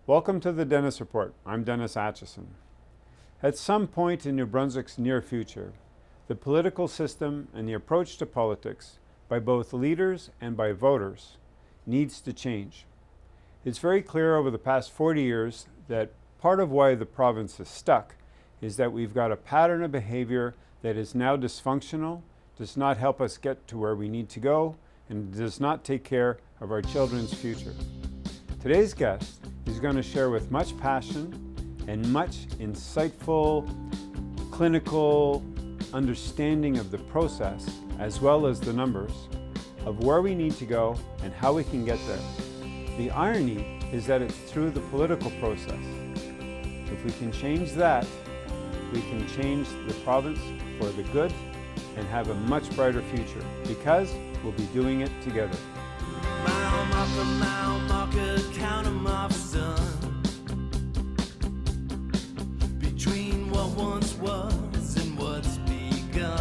Welcome to the Dennis Report. I'm Dennis Atchison. At some point in New Brunswick's near future, the political system and the approach to politics by both leaders and by voters needs to change. It's very clear over the past 40 years that part of why the province is stuck is that we've got a pattern of behavior that is now dysfunctional, does not help us get to where we need to go, and does not take care of our children's future. Today's guest is going to share with much passion and much insightful clinical understanding of the process, as well as the numbers, of where we need to go and how we can get there. The irony is that it's through the political process. If we can change that, we can change the province for the good and have a much brighter future, because we'll be doing it together. Mile marker, count 'em off, son. Between what once was and what's begun.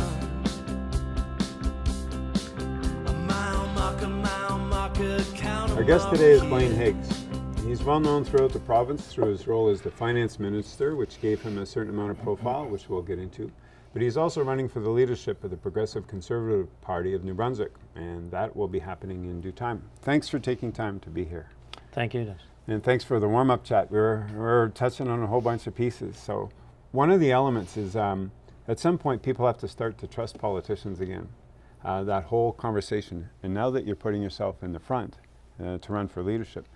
A mile marker, count 'em. Our guest today is Blaine Higgs. He's well known throughout the province through his role as the finance minister, which gave him a certain amount of profile, which we'll get into. But he's also running for the leadership of the Progressive Conservative Party of New Brunswick, and that will be happening in due time. Thanks for taking time to be here. Thank you, Dennis. And thanks for the warm-up chat. We're touching on a whole bunch of pieces. So one of the elements is at some point people have to start to trust politicians again. That whole conversation. And now that you're putting yourself in the front to run for leadership,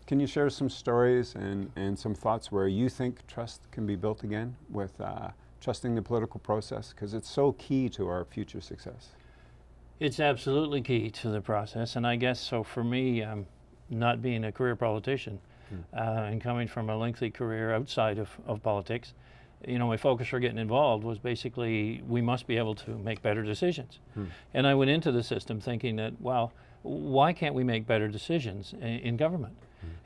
can you share some stories and some thoughts where you think trust can be built again with trusting the political process, because it's so key to our future success? It's absolutely key to the process, and I guess so for me, not being a career politician and coming from a lengthy career outside of politics, you know, my focus for getting involved was basically we must be able to make better decisions. And I went into the system thinking that, well, why can't we make better decisions in government?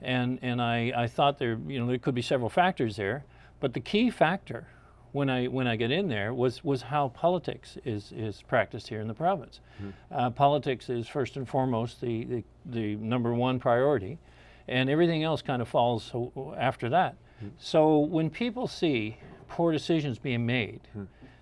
And I thought there could be several factors there, but the key factor when I get in there was how politics is practiced here in the province. Politics is first and foremost the number one priority, and everything else kind of falls after that. So when people see poor decisions being made,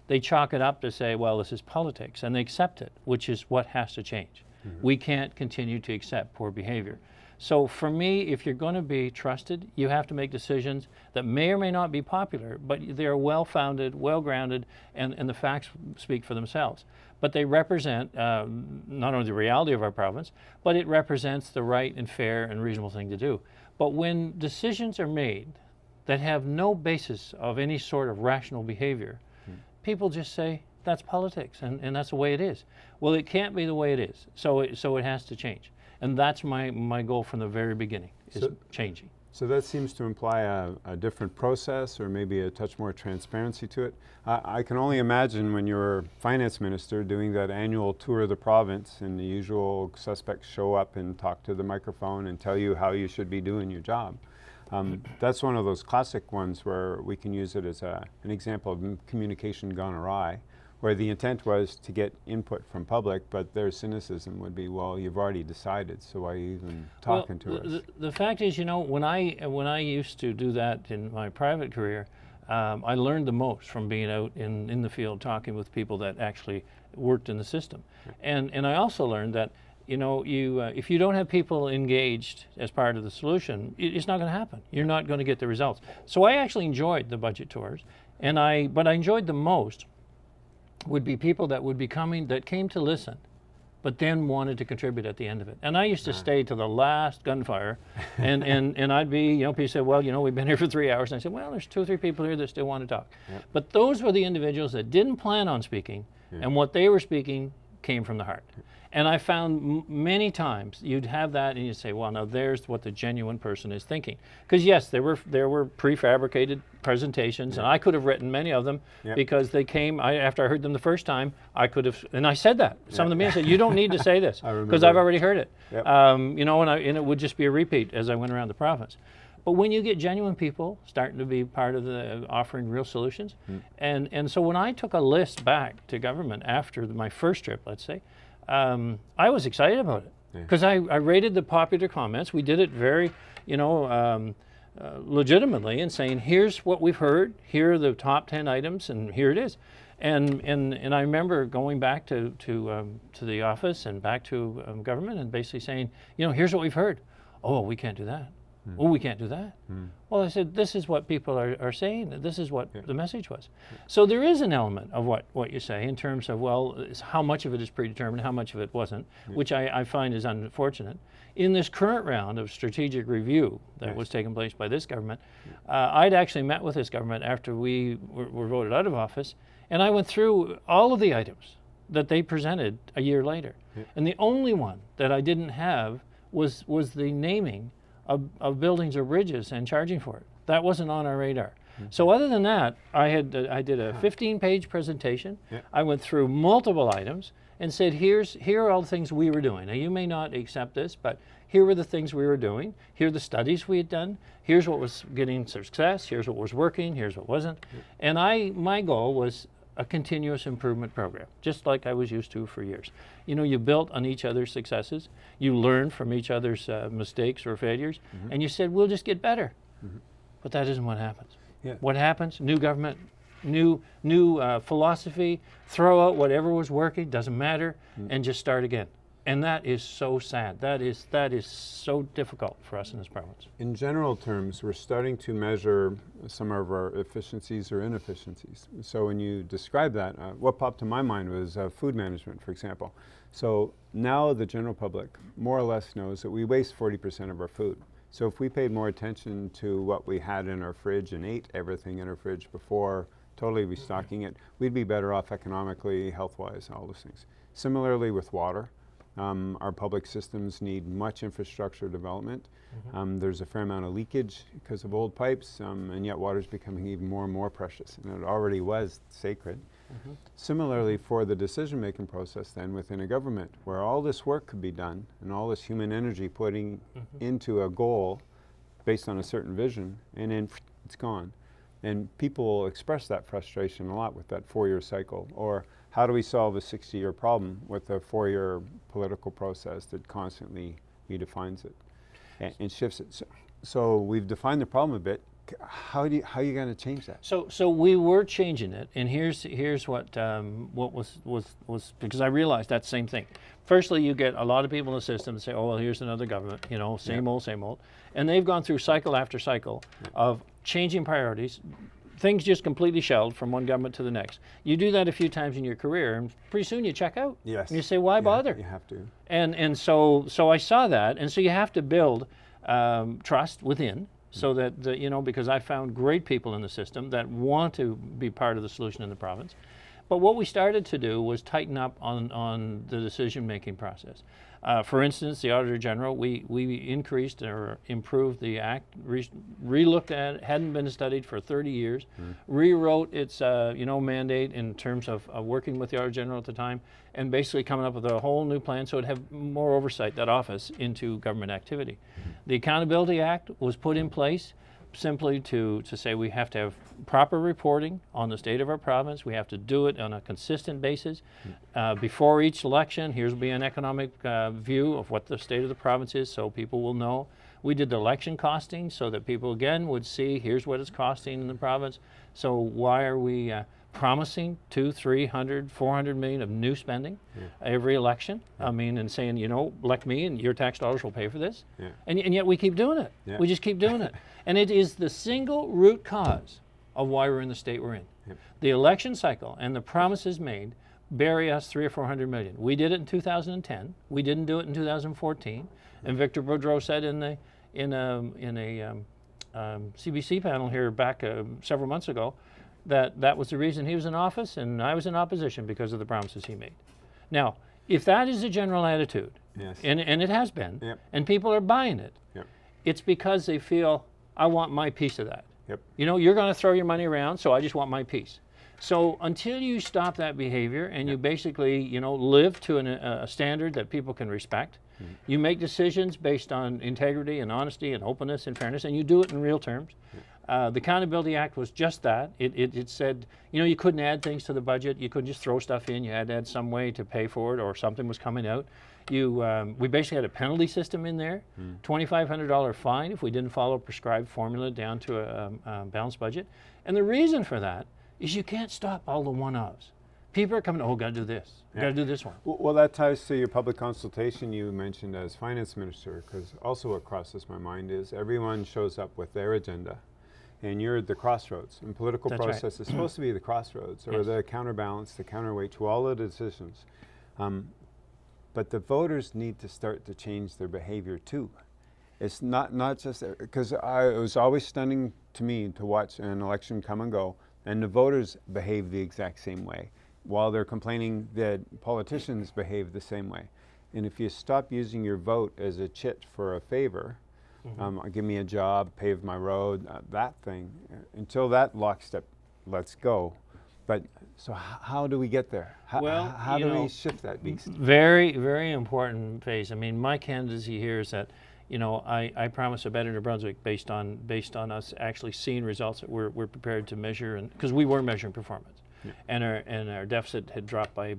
they chalk it up to say, well, this is politics, and they accept it, which is what has to change. We can't continue to accept poor behavior. So for me, if you're going to be trusted, you have to make decisions that may or may not be popular, but they're well-founded, well-grounded, and the facts speak for themselves. But they represent not only the reality of our province, but it represents the right and fair and reasonable thing to do. But when decisions are made that have no basis of any sort of rational behavior, people just say, that's politics, and that's the way it is. Well, it can't be the way it is, so it has to change. And that's my goal from the very beginning, is changing. So that seems to imply a different process, or maybe a touch more transparency to it. I can only imagine when you're finance minister doing that annual tour of the province and the usual suspects show up and talk to the microphone and tell you how you should be doing your job. That's one of those classic ones where we can use it as an example of communication gone awry, where the intent was to get input from public, but their cynicism would be, well, you've already decided, so why are you even talking to us? The fact is, when I used to do that in my private career, I learned the most from being out in the field talking with people that actually worked in the system. And I also learned that, if you don't have people engaged as part of the solution, it's not going to happen. You're not going to get the results. So I actually enjoyed the budget tours, but I enjoyed the most would be people that would be coming, that came to listen, but then wanted to contribute at the end of it. And I used to stay to the last gunfire, and I'd be, people said, well, we've been here for 3 hours. And I said, well, there's 2 or 3 people here that still want to talk. But those were the individuals that didn't plan on speaking, and what they were speaking came from the heart. And I found many times you'd have that and you'd say, well, now there's what the genuine person is thinking. Because yes, there were prefabricated presentations, and I could have written many of them because they came, after I heard them the first time, I could have, and I said that. Some of them said, you don't need to say this, because I've already heard it. And it would just be a repeat as I went around the province. But when you get genuine people starting to be part of the offering real solutions, and so when I took a list back to government after my first trip, let's say, I was excited about it because I rated the popular comments. We did it very, legitimately and saying, here's what we've heard, here are the top 10 items, and here it is. And I remember going back to the office and back to government and basically saying, you know, here's what we've heard. Oh, we can't do that. Oh, we can't do that. Well, I said, this is what people are saying. This is what the message was. So there is an element of what you say in terms of, well, how much of it is predetermined, how much of it wasn't, which I find is unfortunate. In this current round of strategic review that was taking place by this government, I'd actually met with this government after we were voted out of office, and I went through all of the items that they presented a year later. And the only one that I didn't have was the naming of buildings or bridges and charging for it. That wasn't on our radar. So other than that, I did a 15-page presentation. I went through multiple items and said, here are all the things we were doing. Now, you may not accept this, but here were the things we were doing. Here are the studies we had done. Here's what was getting success. Here's what was working. Here's what wasn't. And my goal was a continuous improvement program, just like I was used to for years. You know, you built on each other's successes, you learned from each other's mistakes or failures, and you said, we'll just get better. But that isn't what happens. What happens? New government, new philosophy, throw out whatever was working, doesn't matter, and just start again. And that is so sad. That is so difficult for us in this province. In general terms, we're starting to measure some of our efficiencies or inefficiencies. So when you describe that, what popped to my mind was food management, for example. So now the general public more or less knows that we waste 40% of our food. So if we paid more attention to what we had in our fridge and ate everything in our fridge before totally restocking it, we'd be better off economically, health-wise, all those things. Similarly with water. Our public systems need much infrastructure development. There's a fair amount of leakage because of old pipes, and yet water is becoming even more and more precious, and it already was sacred. Similarly, for the decision-making process then within a government, where all this work could be done and all this human energy putting into a goal based on a certain vision, and then it's gone. And people will express that frustration a lot with that 4-year cycle, or how do we solve a 60-year problem with a 4-year political process that constantly redefines it and shifts it? So we've defined the problem a bit. How are you going to change that? So we were changing it, and here's what was because I realized that same thing. Firstly, you get a lot of people in the system that say, oh, well, here's another government, you know, same old, and they've gone through cycle after cycle of changing priorities. Things just completely shelved from one government to the next. You do that a few times in your career, and pretty soon you check out. Yes. And you say, why bother? You have to. And so I saw that, and so you have to build trust within, so that you know, because I found great people in the system that want to be part of the solution in the province. But what we started to do was tighten up on the decision-making process. For instance, the Auditor General, we increased or improved the Act, re-looked at it, hadn't been studied for 30 years, rewrote its mandate in terms of working with the Auditor General at the time, and basically coming up with a whole new plan so it'd have more oversight, that office, into government activity. The Accountability Act was put in place simply to say we have to have proper reporting on the state of our province. We have to do it on a consistent basis. Before each election, here's be an economic view of what the state of the province is, so people will know. We did the election costing so that people again would see here's what it's costing in the province. So why are we promising 200, 300, 400 million of new spending every election? I mean, and saying, you know, elect me and your tax dollars will pay for this. And yet we keep doing it. We just keep doing it. And it is the single root cause of why we're in the state we're in. The election cycle and the promises made bury us 300 or 400 million. We did it in 2010. We didn't do it in 2014. And Victor Boudreau said in a CBC panel here back several months ago that was the reason he was in office and I was in opposition, because of the promises he made. Now, if that is the general attitude, and it has been, and people are buying it, it's because they feel, I want my piece of that. You know, you're going to throw your money around, so I just want my piece. So until you stop that behavior and you basically, you know, live to a standard that people can respect, you make decisions based on integrity and honesty and openness and fairness, and you do it in real terms, The Accountability Act was just that. It said, you know, you couldn't add things to the budget. You couldn't just throw stuff in. You had to add some way to pay for it, or something was coming out. We basically had a penalty system in there, $2,500 fine if we didn't follow a prescribed formula down to a balanced budget. And the reason for that is you can't stop all the one-offs. People are coming, oh, got to do this, got to do this one. Well, that ties to your public consultation you mentioned as finance minister, because also what crosses my mind is everyone shows up with their agenda, and you're at the crossroads. And political That's process is supposed to be the crossroads, or the counterbalance, the counterweight to all the decisions. But the voters need to start to change their behavior too. It's not just, because it was always stunning to me to watch an election come and go, and the voters behave the exact same way, while they're complaining that politicians behave the same way. And if you stop using your vote as a chit for a favor, give me a job, pave my road, that thing, until that lockstep lets go. But so how do we get there? How do we shift that beast? Very, very important phase. I mean, my candidacy here is that, you know, I promise a better New Brunswick based on us actually seeing results that we're prepared to measure, and because we were measuring performance. And our deficit had dropped by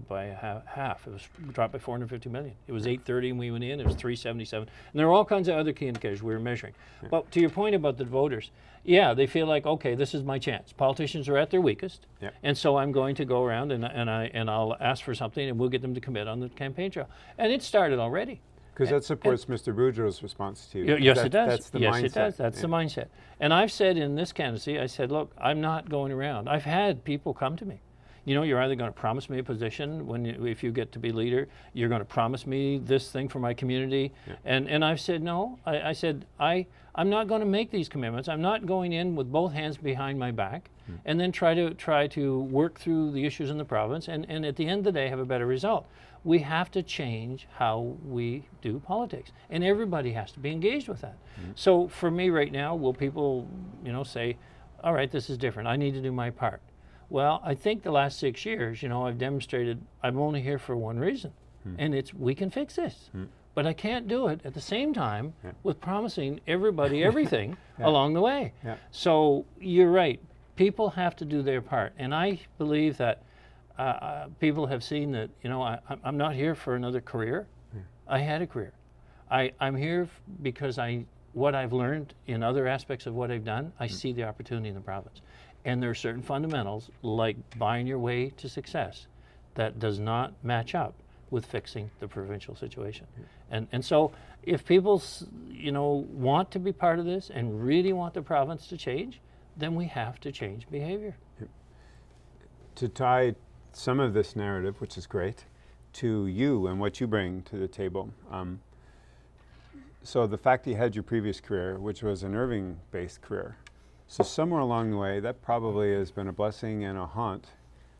half. It was dropped by 450 million. It was 830 when we went in. It was 377. And there are all kinds of other key indicators we were measuring. But to your point about the voters, yeah, they feel like, okay, this is my chance. Politicians are at their weakest, and so I'm going to go around and I'll ask for something, and we'll get them to commit on the campaign trail. And it started already. Because that supports Mr. Boudreau's response to you. Yes, it does. That's the mindset. Yes, it does. That's the mindset. And I've said in this candidacy, I said, look, I'm not going around. I've had people come to me. You know, you're either going to promise me a position if you get to be leader, you're going to promise me this thing for my community. And I've said, no. I said, I'm not going to make these commitments. I'm not going in with both hands behind my back and then try to work through the issues in the province and at the end of the day have a better result. We have to change how we do politics, and everybody has to be engaged with that. So for me right now, will people, you know, say, all right, this is different. I need to do my part. Well, I think the last 6 years, you know, I've demonstrated I'm only here for one reason, and it's we can fix this. But I can't do it at the same time with promising everybody everything along the way. So you're right. People have to do their part, and I believe that people have seen that, you know, I'm not here for another career. I had a career. I'm here because what I've learned in other aspects of what I've done, I see the opportunity in the province. And there are certain fundamentals, like buying your way to success, that does not match up with fixing the provincial situation. And so if people, you know, want to be part of this and really want the province to change, then we have to change behavior. To tie some of this narrative, which is great, to you and what you bring to the table. So the fact that you had your previous career, which was an Irving-based career, so somewhere along the way, that probably has been a blessing and a haunt,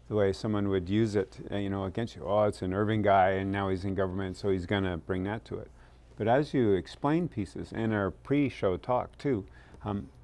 the way someone would use it, you know, against you. Oh, it's an Irving guy, and now he's in government, so he's going to bring that to it. But as you explain pieces in our pre-show talk too,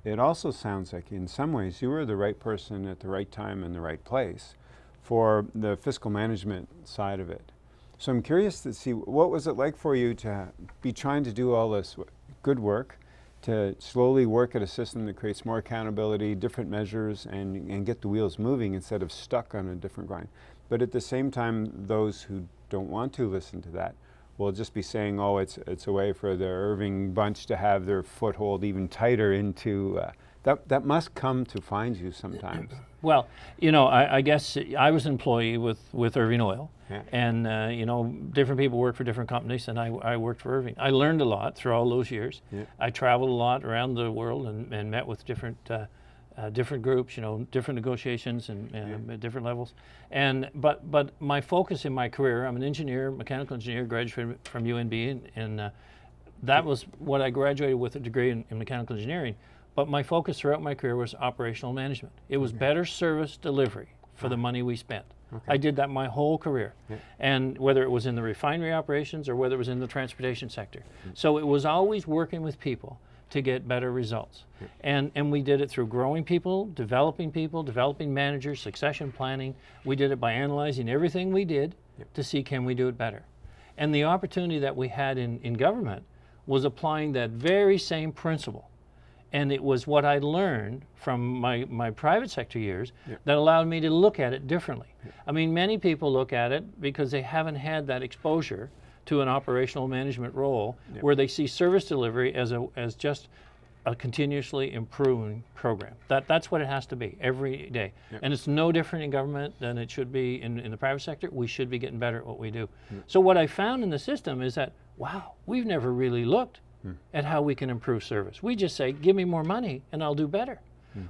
it also sounds like in some ways you were the right person at the right time in the right place for the fiscal management side of it. So I'm curious to see, what was it like for you to be trying to do all this good work, to slowly work at a system that creates more accountability, different measures, and get the wheels moving instead of stuck on a different grind. But at the same time, those who don't want to listen to that will just be saying, oh, it's a way for the Irving bunch to have their foothold even tighter into, that must come to find you sometimes. Well, you know, I guess I was an employee with Irving Oil, and you know, different people work for different companies, and I worked for Irving. I learned a lot through all those years. I traveled a lot around the world and met with different groups, you know, different negotiations and different levels. But my focus in my career, I'm an engineer, mechanical engineer, graduated from UNB, and that was what I graduated with, a degree in mechanical engineering. But my focus throughout my career was operational management. It was better service delivery for the money we spent. I did that my whole career. And whether it was in the refinery operations or whether it was in the transportation sector. So it was always working with people to get better results. And we did it through growing people, developing managers, succession planning. We did it by analyzing everything we did to see, can we do it better? And the opportunity that we had in government was applying that very same principle And it was what I learned from my private sector years that allowed me to look at it differently. I mean, many people look at it because they haven't had that exposure to an operational management role where they see service delivery as just a continuously improving program. That's what it has to be every day. And it's no different in government than it should be in the private sector. We should be getting better at what we do. So what I found in the system is that, wow, we've never really looked at how we can improve service. We just say, give me more money and I'll do better.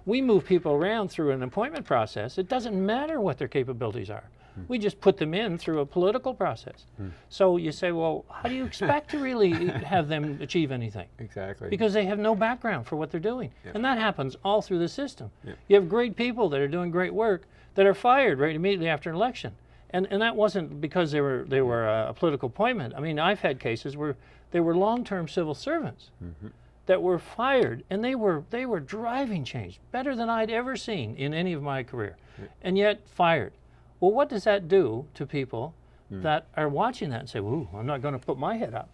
We move people around through an appointment process. It doesn't matter what their capabilities are. We just put them in through a political process. So you say, well, how do you expect to really have them achieve anything? Exactly. Because they have no background for what they're doing. And that happens all through the system. You have great people that are doing great work that are fired right immediately after an election. And that wasn't because they were a political appointment. I mean, I've had cases where they were long-term civil servants that were fired, and they were driving change better than I'd ever seen in any of my career, and yet fired. Well, what does that do to people that are watching that and say, "Ooh, I'm not going to put my head up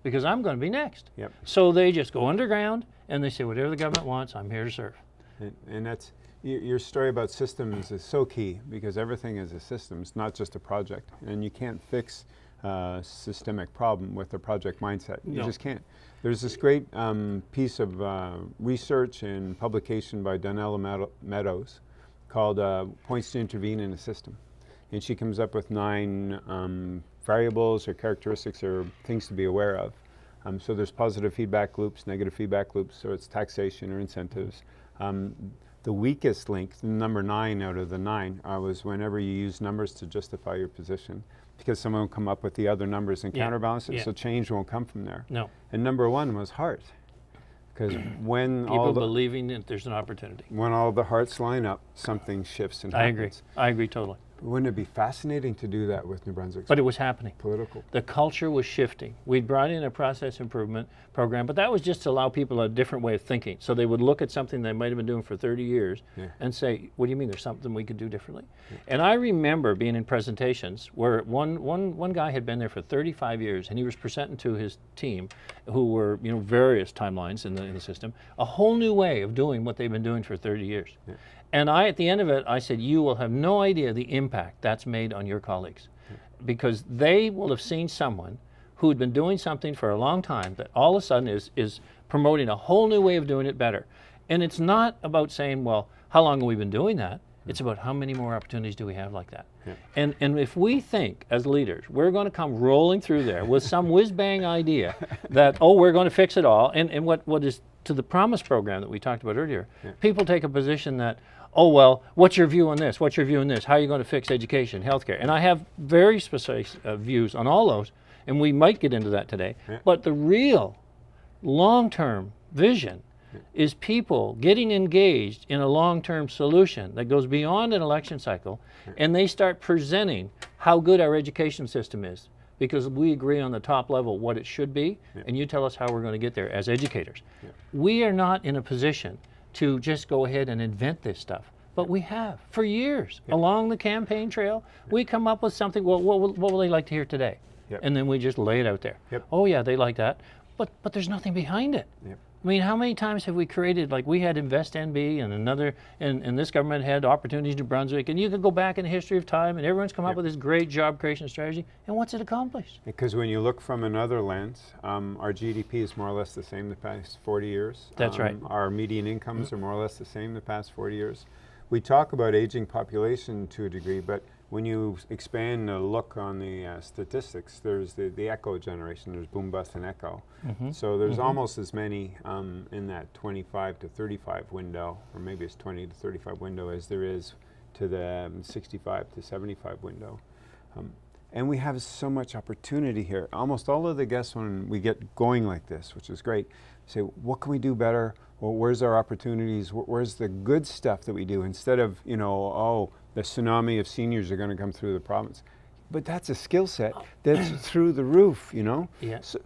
because I'm going to be next." So they just go underground and they say, "Whatever the government wants, I'm here to serve." And that's your story about systems is so key, because everything is a system. It's not just a project, and you can't fix a systemic problem with a project mindset. You just can't. There's this great piece of research and publication by Donella Meadows called Points to Intervene in a System. And she comes up with 9 variables or characteristics or things to be aware of. So there's positive feedback loops, negative feedback loops, so it's taxation or incentives. The weakest link, the number 9 out of the 9, was whenever you use numbers to justify your position, because someone will come up with the other numbers and counterbalance it, so change won't come from there. No. And number 1 was heart, because when people believing that there's an opportunity. When all the hearts line up, something shifts and happens. I agree totally. Wouldn't it be fascinating to do that with New Brunswick? But it was happening. Political. The culture was shifting. We'd brought in a process improvement program, but that was just to allow people a different way of thinking. So they would look at something they might have been doing for 30 years and say, what do you mean there's something we could do differently? And I remember being in presentations where one guy had been there for 35 years, and he was presenting to his team, who were various timelines in the system, a whole new way of doing what they've been doing for 30 years. And at the end of it, I said, you will have no idea the impact that's made on your colleagues, because they will have seen someone who had been doing something for a long time that all of a sudden is promoting a whole new way of doing it better. And it's not about saying, well, how long have we been doing that? It's about how many more opportunities do we have like that. And if we think as leaders, we're going to come rolling through there with some whiz-bang idea that, oh, we're going to fix it all, and what is to the Promise program that we talked about earlier, people take a position that, oh, well, what's your view on this? What's your view on this? How are you going to fix education, healthcare? And I have very specific views on all those, and we might get into that today. But the real long-term vision is people getting engaged in a long-term solution that goes beyond an election cycle, and they start presenting how good our education system is, because we agree on the top level what it should be, and you tell us how we're going to get there as educators. We are not in a position to just go ahead and invent this stuff, but we have for years along the campaign trail. We come up with something. Well, what will they like to hear today? And then we just lay it out there. Oh yeah, they like that, but there's nothing behind it. I mean, how many times have we created, like we had Invest NB and another, and this government had Opportunities New Brunswick, and you could go back in the history of time and everyone's come up with this great job creation strategy, and what's it accomplished? Because when you look from another lens, our GDP is more or less the same the past 40 years. That's right. Our median incomes are more or less the same the past 40 years. We talk about aging population to a degree, but when you expand the look on the statistics, there's the echo generation. There's boom, bust, and echo. So there's almost as many in that 25 to 35 window, or maybe it's 20 to 35 window, as there is to the 65 to 75 window. And we have so much opportunity here. Almost all of the guests, when we get going like this, which is great, say, what can we do better? Well, where's our opportunities? Where's the good stuff that we do? Instead of, oh, the tsunami of seniors are going to come through the province. But that's a skill set that's through the roof,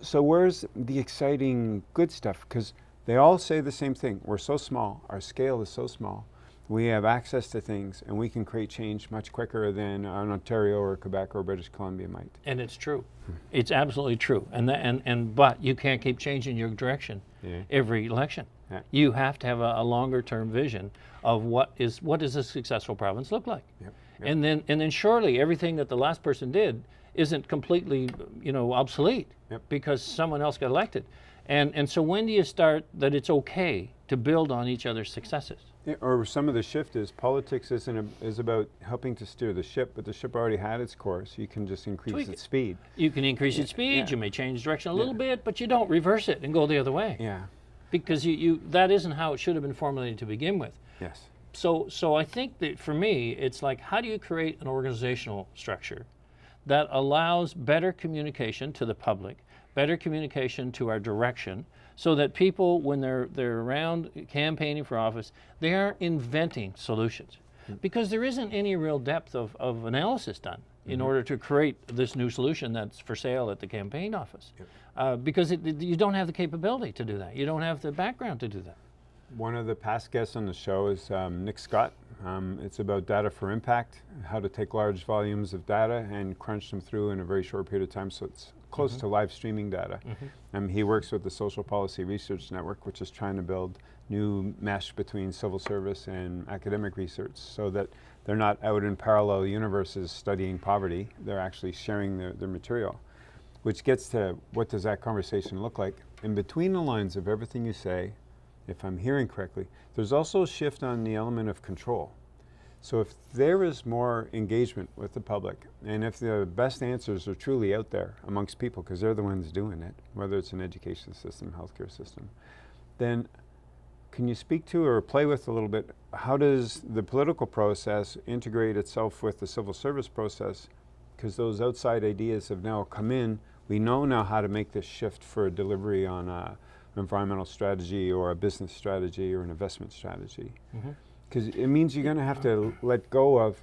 So where's the exciting good stuff? Because they all say the same thing. We're so small. Our scale is so small. We have access to things, and we can create change much quicker than an Ontario or Quebec or British Columbia might. And it's true. It's absolutely true. But you can't keep changing your direction every election. Yeah. You have to have a longer term vision of what does a successful province look like. Yep. And then surely everything that the last person did isn't completely, obsolete because someone else got elected. And so when do you start that it's okay to build on each other's successes? Yeah, or some of the shift is politics is about helping to steer the ship, but the ship already had its course. You can just increase its speed. You can increase its speed. You may change direction a little bit, but you don't reverse it and go the other way. Yeah. Because that isn't how it should have been formulated to begin with. Yes. So I think that for me, it's like, how do you create an organizational structure that allows better communication to the public, better communication to our direction, so that people, when they're around campaigning for office, they are inventing solutions. Because there isn't any real depth of analysis done in order to create this new solution that's for sale at the campaign office. Because you don't have the capability to do that. You don't have the background to do that. One of the past guests on the show is Nick Scott. It's about data for impact, how to take large volumes of data and crunch them through in a very short period of time, so it's close to live streaming data. He works with the Social Policy Research Network, which is trying to build new mesh between civil service and academic research so that they're not out in parallel universes studying poverty, they're actually sharing their material. Which gets to, what does that conversation look like? In between the lines of everything you say, if I'm hearing correctly, there's also a shift on the element of control. So if there is more engagement with the public, and if the best answers are truly out there amongst people, because they're the ones doing it, whether it's an education system, healthcare system, then can you speak to or play with a little bit, how does the political process integrate itself with the civil service process? Because those outside ideas have now come in. We know now how to make this shift for a delivery on an environmental strategy or a business strategy or an investment strategy. Because it means you're going to have to let go of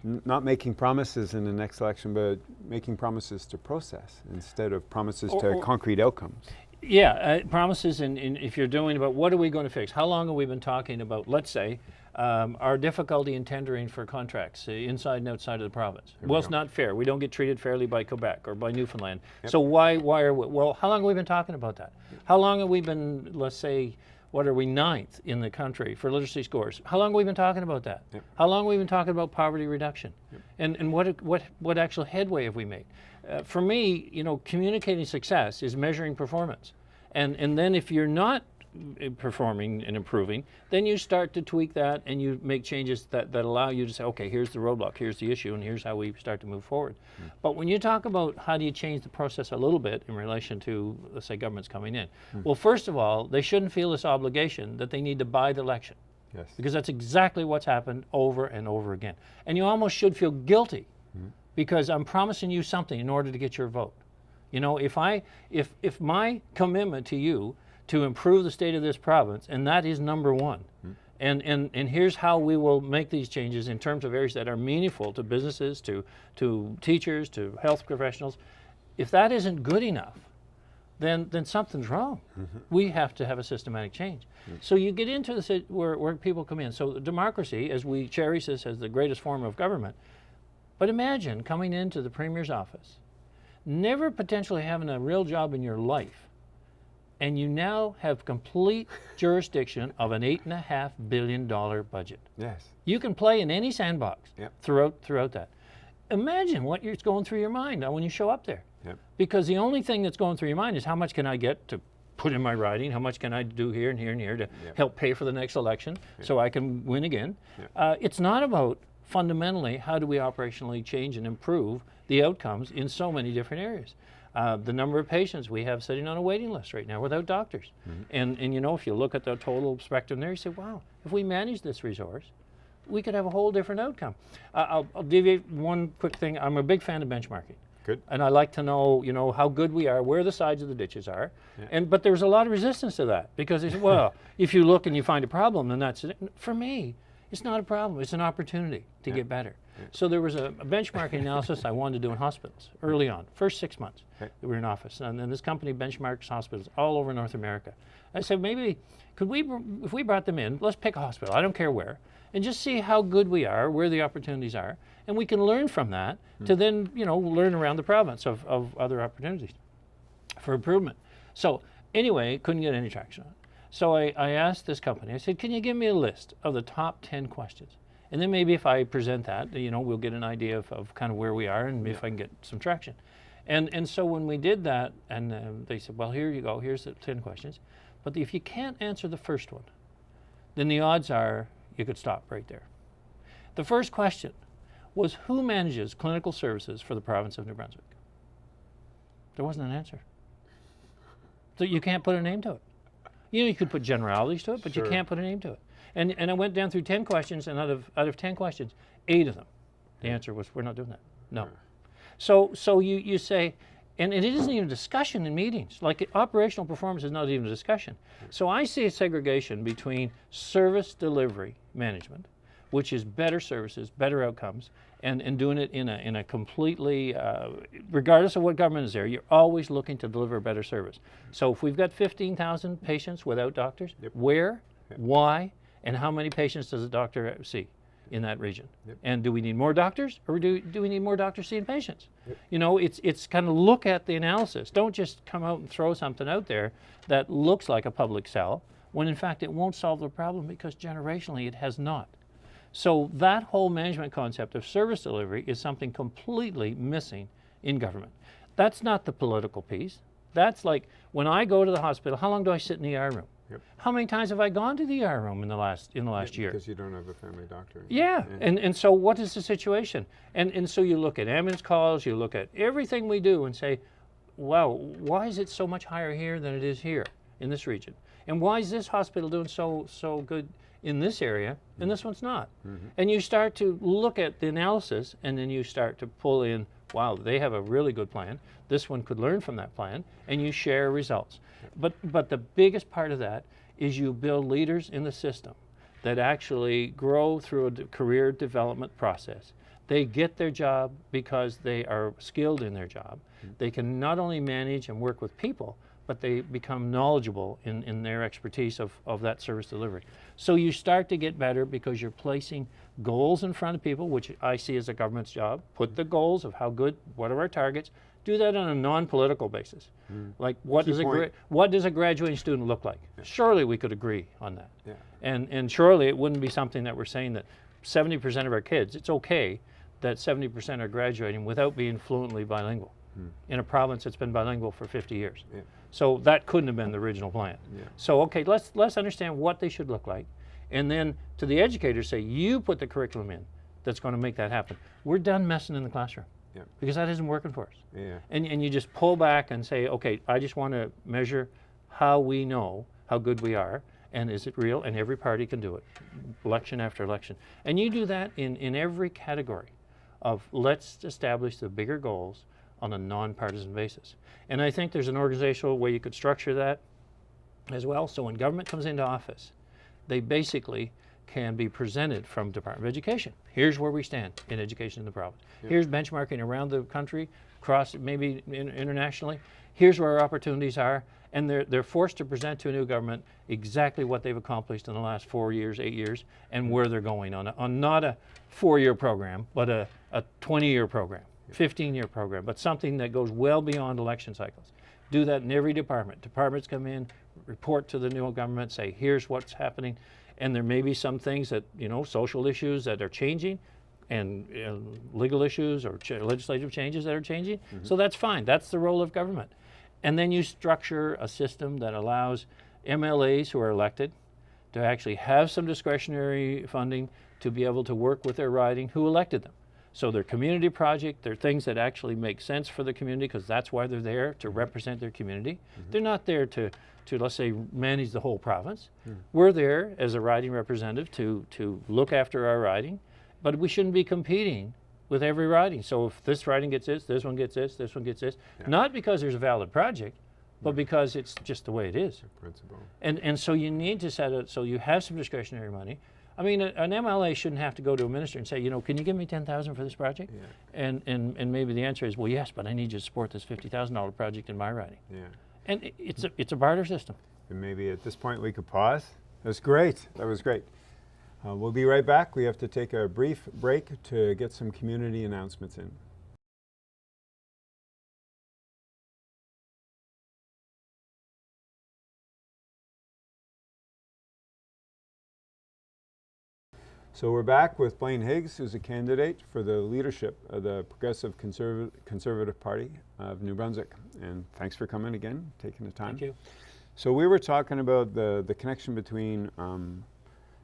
not making promises in the next election, but making promises to process instead of promises to concrete outcomes. Yeah, promises, and if you're doing about what are we going to fix? How long have we been talking about, let's say, our difficulty in tendering for contracts inside and outside of the province? Well, it's not fair. We don't get treated fairly by Quebec or by Newfoundland. So why are we, well, how long have we been talking about that? How long have we been, let's say, what are we, 9th in the country for literacy scores? How long have we been talking about that? How long have we been talking about poverty reduction? And what actual headway have we made? For me, communicating success is measuring performance. And then if you're not performing and improving, then you start to tweak that and you make changes that allow you to say, okay, here's the roadblock, here's the issue, and here's how we start to move forward. But when you talk about how do you change the process a little bit in relation to, let's say, governments coming in, well, first of all, they shouldn't feel this obligation that they need to buy the election. Because that's exactly what's happened over and over again. And you almost should feel guilty because I'm promising you something in order to get your vote. If my commitment to you to improve the state of this province, and that is number one, and here's how we will make these changes in terms of areas that are meaningful to businesses, to teachers, to health professionals. If that isn't good enough, then something's wrong. We have to have a systematic change. So you get into the where people come in. So democracy, as we cherish this as the greatest form of government, but imagine coming into the Premier's office, never potentially having a real job in your life, and you now have complete jurisdiction of an $8.5 billion budget. You can play in any sandbox throughout that. Imagine what is going through your mind now when you show up there. Because the only thing that's going through your mind is how much can I get to put in my riding, how much can I do here and here and here to help pay for the next election so I can win again. It's not about fundamentally how do we operationally change and improve the outcomes in so many different areas. The number of patients we have sitting on a waiting list right now without doctors. And if you look at the total spectrum there, you say, wow, if we manage this resource, we could have a whole different outcome. I'll deviate one quick thing. I'm a big fan of benchmarking. And I like to know, how good we are, where the sides of the ditches are. But there's a lot of resistance to that because they say, well, if you look and you find a problem, then that's it. For me, it's not a problem. It's an opportunity to get better. So there was a benchmarking analysis I wanted to do in hospitals early on, first 6 months that we were in office. And then this company benchmarks hospitals all over North America. I said, maybe, if we brought them in, let's pick a hospital, I don't care where, and just see how good we are, where the opportunities are, and we can learn from that to then, learn around the province of other opportunities for improvement. So anyway, couldn't get any traction on it. So I asked this company, I said, can you give me a list of the top 10 questions? And then maybe if I present that, you know, we'll get an idea of kind of where we are and if I can get some traction. And so when we did that, and they said, well, here you go, here's the 10 questions. But if you can't answer the first one, then the odds are you could stop right there. The first question was, who manages clinical services for the province of New Brunswick? There wasn't an answer. So you can't put a name to it. You know, you could put generalities to it, but you can't put a name to it. And I went down through 10 questions, and out of 10 questions, 8 of them, the answer was, we're not doing that. No. So you say, and it isn't even a discussion in meetings. Like, operational performance is not even a discussion. So I see a segregation between service delivery management, which is better services, better outcomes, and doing it in a completely, regardless of what government is there, you're always looking to deliver a better service. So if we've got 15,000 patients without doctors, where, why, and how many patients does a doctor see in that region? And do we need more doctors, or do we need more doctors seeing patients? You know, it's kind of look at the analysis. Don't just come out and throw something out there that looks like a public sell, when in fact it won't solve the problem, because generationally it has not. So that whole management concept of service delivery is something completely missing in government. That's not the political piece. That's like, when I go to the hospital, how long do I sit in the ER room? How many times have I gone to the ER room in the last year? Because you don't have a family doctor. And so what is the situation? And so you look at ambulance calls, you look at everything we do and say, wow, why is it so much higher here than it is here in this region? And why is this hospital doing so good in this area and this one's not? And you start to look at the analysis, and then you start to pull in, wow, they have a really good plan. This one could learn from that plan, and you share results. But the biggest part of that is you build leaders in the system that actually grow through a career development process. They get their job because they are skilled in their job. They can not only manage and work with people, but they become knowledgeable in their expertise of that service delivery. So you start to get better because you're placing goals in front of people, which I see as a government's job. Put the goals of how good, what are our targets. Do that on a non-political basis. Like, what does a graduating student look like? Surely we could agree on that. And surely it wouldn't be something that we're saying that 70% of our kids, it's okay that 70% are graduating without being fluently bilingual in a province that's been bilingual for 50 years. So that couldn't have been the original plan. So okay, let's understand what they should look like, and then to the educators say, you put the curriculum in that's going to make that happen. We're done messing in the classroom. Because that isn't working for us. And you just pull back and say, okay, I just want to measure how we know how good we are, and is it real, and every party can do it, election after election. And you do that in every category of, let's establish the bigger goals on a nonpartisan basis. And I think there's an organizational way you could structure that as well. So when government comes into office, they basically can be presented from Department of Education. Here's where we stand in education in the province. Here's benchmarking around the country, across maybe internationally. Here's where our opportunities are. And they're forced to present to a new government exactly what they've accomplished in the last 4 years, 8 years, and where they're going on not a 4-year program, but a 20-year program, 15-year program, but something that goes well beyond election cycles. Do that in every department. Departments come in, report to the new government, say, here's what's happening. And there may be some things that, you know, social issues that are changing, and legal issues or legislative changes that are changing. So that's fine. That's the role of government. And then you structure a system that allows MLAs who are elected to actually have some discretionary funding to be able to work with their riding who elected them. So their community project, they're things that actually make sense for the community, because that's why they're there, to represent their community. They're not there to let's say, manage the whole province. We're there as a riding representative to look after our riding, but we shouldn't be competing with every riding. So if this riding gets this one gets this one gets this, not because there's a valid project, but because it's just the way it is. Principle. And so you need to set it so you have some discretionary money. I mean, an MLA shouldn't have to go to a minister and say, you know, can you give me $10,000 for this project? And maybe the answer is, well, yes, but I need you to support this $50,000 project in my riding. And it's a barter system. And maybe at this point we could pause. That's great. That was great. We'll be right back. We have to take a brief break to get some community announcements in. So we're back with Blaine Higgs, who's a candidate for the leadership of the Progressive Conservative Party of New Brunswick. And thanks for coming again, taking the time. Thank you. So we were talking about the connection between an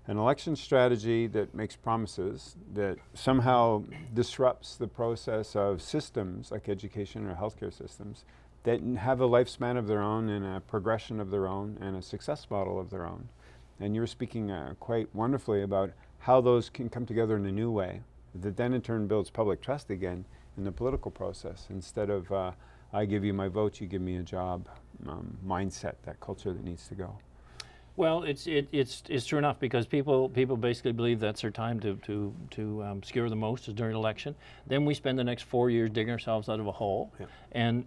election strategy that makes promises that somehow disrupts the process of systems like education or healthcare systems that have a lifespan of their own and a progression of their own and a success model of their own. And you were speaking quite wonderfully about how those can come together in a new way that then in turn builds public trust again in the political process instead of I give you my vote, you give me a job mindset, that culture that needs to go. Well, it's true enough because people basically believe that's their time to skewer the most is during election. Then we spend the next 4 years digging ourselves out of a hole, and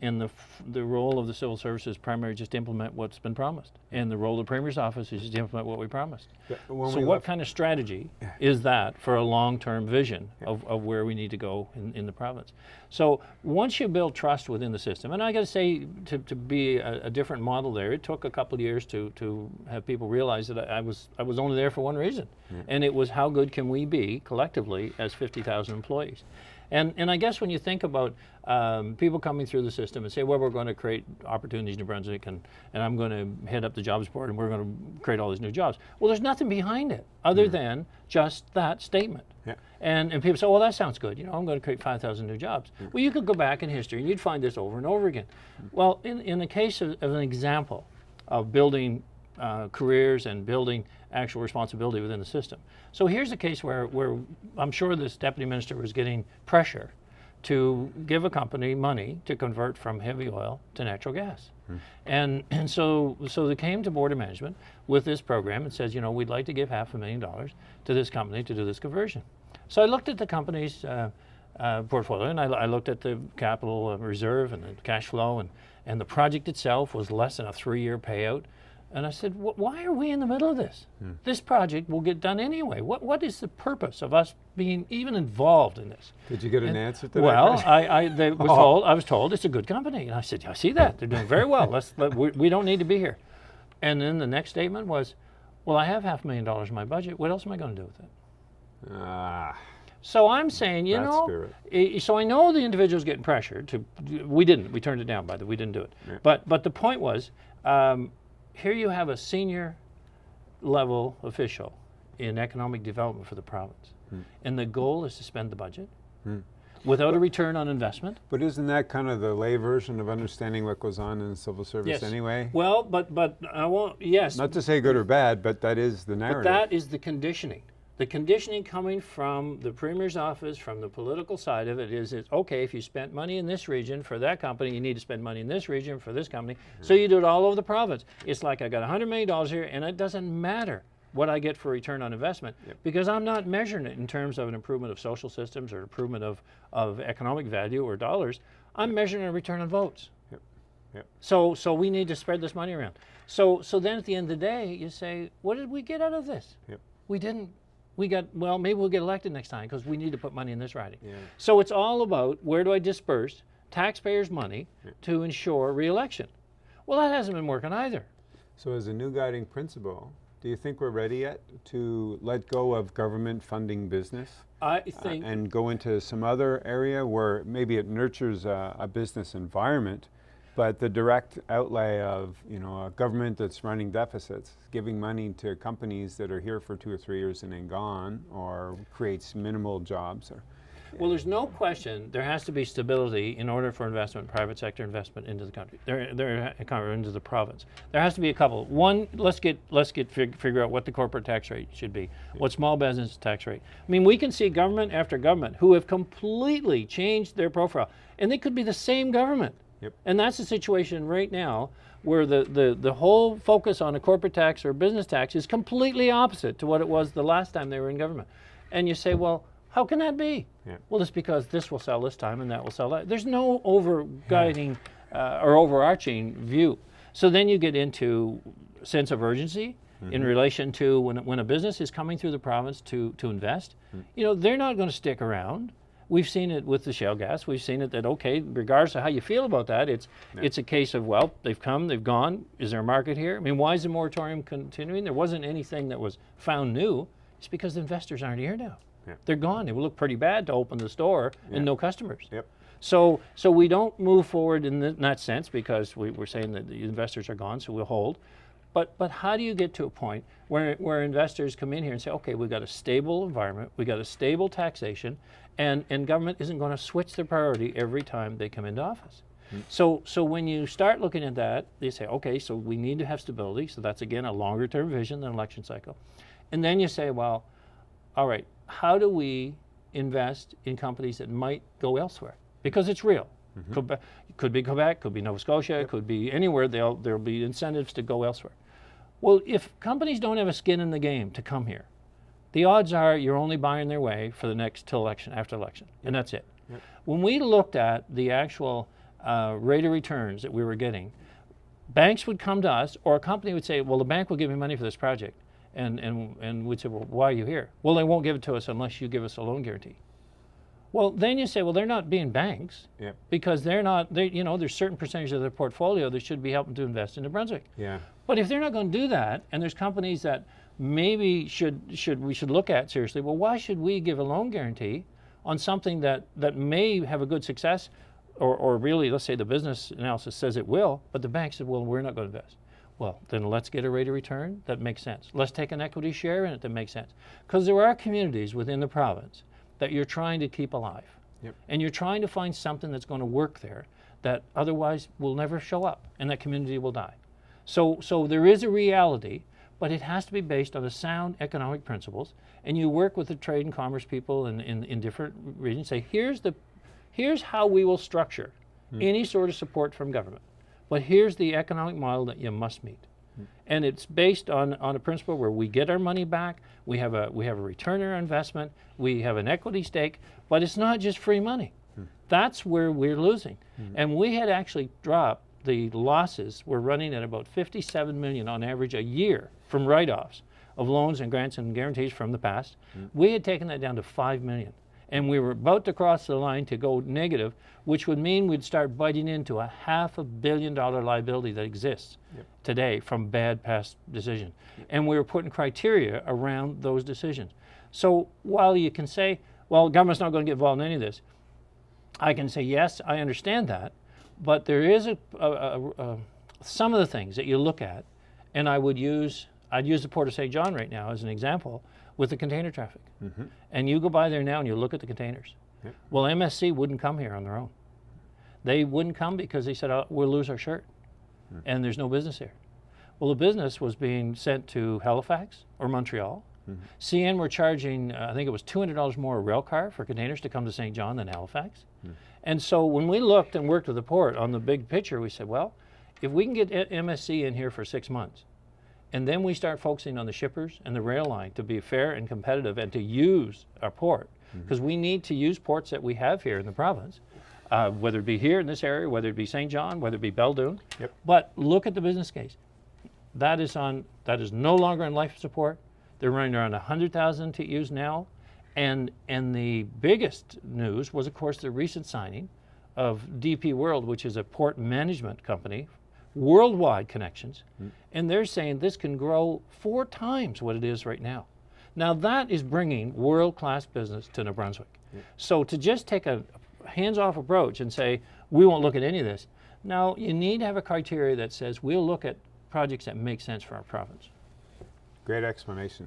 the role of the civil service is primarily just to implement what's been promised, and the role of the Premier's office is just to implement what we promised. So what kind of strategy is that for a long-term vision of where we need to go in the province? So once you build trust within the system, and I got to say to be a different model there, it took a couple of years to have people realize that I was only there for one reason, and it was how good can we be collectively as 50,000 employees. And I guess when you think about people coming through the system and say, well, we're going to create opportunities in New Brunswick and I'm going to head up the jobs board and we're going to create all these new jobs. Well, there's nothing behind it other than just that statement. And people say, well, that sounds good. You know, I'm going to create 5,000 new jobs. Well, you could go back in history and you'd find this over and over again. Well, in the case of an example of building careers and building actual responsibility within the system. So here's a case where I'm sure this deputy minister was getting pressure to give a company money to convert from heavy oil to natural gas. And so they came to Board of Management with this program and says, you know, we'd like to give $500,000 to this company to do this conversion. So I looked at the company's portfolio and I looked at the capital reserve and the cash flow and the project itself was less than a 3-year payout. And I said, why are we in the middle of this? This project will get done anyway. What is the purpose of us being even involved in this? Did you get an answer to that? Well, I was told it's a good company. And I said, I see that. They're doing very well. We don't need to be here. And then the next statement was, well, I have $500,000 in my budget. What else am I going to do with it? So I'm saying, you know, so I know the individual's getting pressured. We didn't. We turned it down, by the way. We didn't do it. But the point was, here you have a senior level official in economic development for the province. And the goal is to spend the budget without a return on investment. But isn't that kind of the lay version of understanding what goes on in the civil service anyway? Well, but I won't, yes. Not to say good or bad, but that is the narrative. But that is the conditioning. The conditioning coming from the Premier's office, from the political side of it, is okay, if you spent money in this region for that company, you need to spend money in this region for this company. So you do it all over the province. It's like I got $100 million here, and it doesn't matter what I get for return on investment because I'm not measuring it in terms of an improvement of social systems or improvement of economic value or dollars. I'm measuring a return on votes. So we need to spread this money around. So then at the end of the day, you say, what did we get out of this? We didn't. We got, well, maybe we'll get elected next time because we need to put money in this riding. So it's all about where do I disperse taxpayers' money to ensure re-election. Well, that hasn't been working either. So as a new guiding principle, do you think we're ready yet to let go of government funding business? I think... and go into some other area where maybe it nurtures a business environment, but the direct outlay of, you know, a government that's running deficits, giving money to companies that are here for 2 or 3 years and then gone, or creates minimal jobs. Well, there's no question there has to be stability in order for investment, private sector investment into the country, into the province. There has to be a couple. One, let's figure out what the corporate tax rate should be, what small business tax rate. I mean, we can see government after government who have completely changed their profile, and they could be the same government. And that's the situation right now where the whole focus on a corporate tax or business tax is completely opposite to what it was the last time they were in government. And you say, well, how can that be? Well, it's because this will sell this time and that will sell that. There's no over-guiding or overarching view. So then you get into sense of urgency in relation to when a business is coming through the province to invest. You know, they're not going to stick around. We've seen it with the shale gas. We've seen it that, okay, regardless of how you feel about that, it's a case of, well, they've come, they've gone. Is there a market here? I mean, why is the moratorium continuing? There wasn't anything that was found new. It's because the investors aren't here now. Yeah. They're gone. It will look pretty bad to open the store and no customers. Yep. So we don't move forward in that sense because we're saying that the investors are gone, so we'll hold. But how do you get to a point where investors come in here and say, okay, we've got a stable environment, we've got a stable taxation, and government isn't going to switch their priority every time they come into office. So when you start looking at that, they say, okay, so we need to have stability. So that's, again, a longer term vision than election cycle. And then you say, well, all right, how do we invest in companies that might go elsewhere? Because it's real. Could be Quebec, could be Nova Scotia, could be anywhere. There'll be incentives to go elsewhere. Well, if companies don't have a skin in the game to come here, the odds are you're only buying their way for the next till election, after election, and that's it. When we looked at the actual rate of returns that we were getting, banks would come to us, or a company would say, well, the bank will give me money for this project. And we'd say, well, why are you here? Well, they won't give it to us unless you give us a loan guarantee. Well, then you say, well, they're not being banks because there's certain percentage of their portfolio that should be helping to invest in New Brunswick. Yeah. But if they're not going to do that, and there's companies that maybe we should look at seriously, well, why should we give a loan guarantee on something that may have a good success, or really, let's say the business analysis says it will, but the bank said, well, we're not going to invest. Well, then let's get a rate of return that makes sense. Let's take an equity share in it that makes sense. Because there are communities within the province that you're trying to keep alive. And you're trying to find something that's going to work there that otherwise will never show up, and that community will die. So there is a reality, but it has to be based on a sound economic principles, and you work with the trade and commerce people in different regions, say, here's how we will structure any sort of support from government. But here's the economic model that you must meet. And it's based on a principle where we get our money back, we have a return on our investment, we have an equity stake, but it's not just free money. That's where we're losing. And we had actually dropped the losses. We're running at about 57 million on average a year from write-offs of loans and grants and guarantees from the past. We had taken that down to 5 million. And we were about to cross the line to go negative, which would mean we'd start biting into a $500 million liability that exists today from bad past decisions. And we were putting criteria around those decisions. So while you can say, well, government's not going to get involved in any of this, I can say, yes, I understand that, but there is some of the things that you look at, and I'd use the Port of St. John right now as an example with the container traffic. And you go by there now and you look at the containers. Well, MSC wouldn't come here on their own. They wouldn't come because they said, oh, we'll lose our shirt, and there's no business here. Well, the business was being sent to Halifax or Montreal. CN were charging, I think it was $200 more a rail car for containers to come to St. John than Halifax. And so when we looked and worked with the port on the big picture, we said, well, if we can get MSC in here for 6 months, and then we start focusing on the shippers and the rail line to be fair and competitive and to use our port, because we need to use ports that we have here in the province, whether it be here in this area, whether it be St. John, whether it be Beldoon. But look at the business case. That is no longer on life support. They're running around 100,000 TEUs now. And the biggest news was, of course, the recent signing of DP World, which is a port management company, worldwide connections, and they're saying this can grow 4 times what it is right now. Now that is bringing world-class business to New Brunswick. So to just take a hands-off approach and say, we won't look at any of this, now you need to have a criteria that says we'll look at projects that make sense for our province. Great explanation.